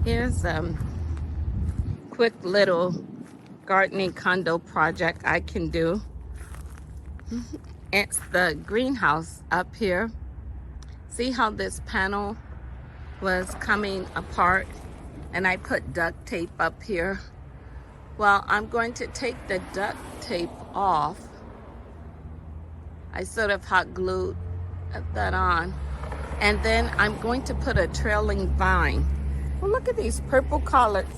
Here's a quick little gardening condo project I can do. It's the greenhouse up here. See how this panel was coming apart and I put duct tape up here? Well, I'm going to take the duct tape off. I sort of hot glued that on. And then I'm going to put a trailing vine. Well, look at these purple collards.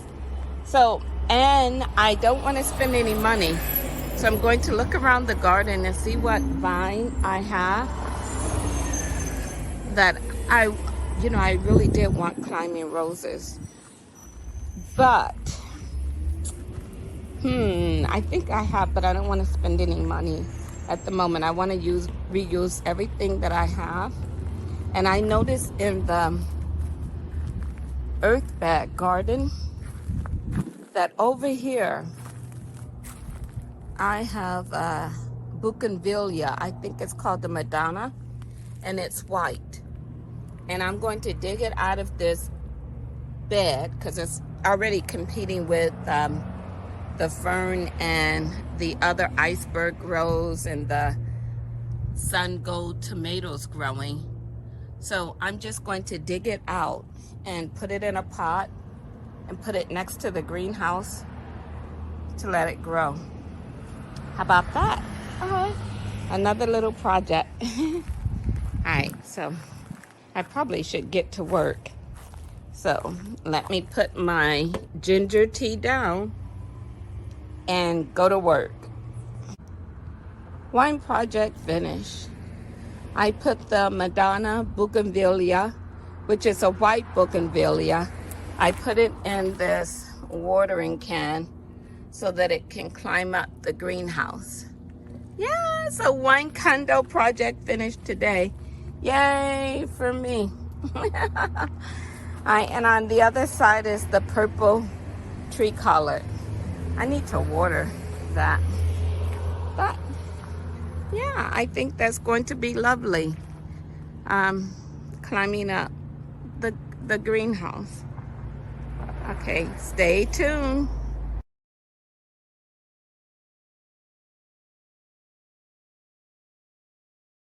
So, and I don't want to spend any money. So I'm going to look around the garden and see what vine I have that I really did want climbing roses. But, I think I have, but I don't want to spend any money at the moment. I want to reuse everything that I have. And I noticed in the earth bag garden that over here I have a bougainvillea. I think it's called the Madonna, and it's white. And I'm going to dig it out of this bed because it's already competing with the fern and the other iceberg rose and the sun gold tomatoes growing. So I'm just going to dig it out and put it in a pot and put it next to the greenhouse to let it grow. How about that? Another little project. All right, so I probably should get to work. So let me put my ginger tea down and go to work. Wine project finished. I put the Madonna bougainvillea, which is a white bougainvillea. I put it in this watering can so that it can climb up the greenhouse. Yeah, so wine condo project finished today. Yay for me. And on the other side is the purple tree collard. I need to water that. But yeah, I think that's going to be lovely. Climbing up the greenhouse. Okay, stay tuned.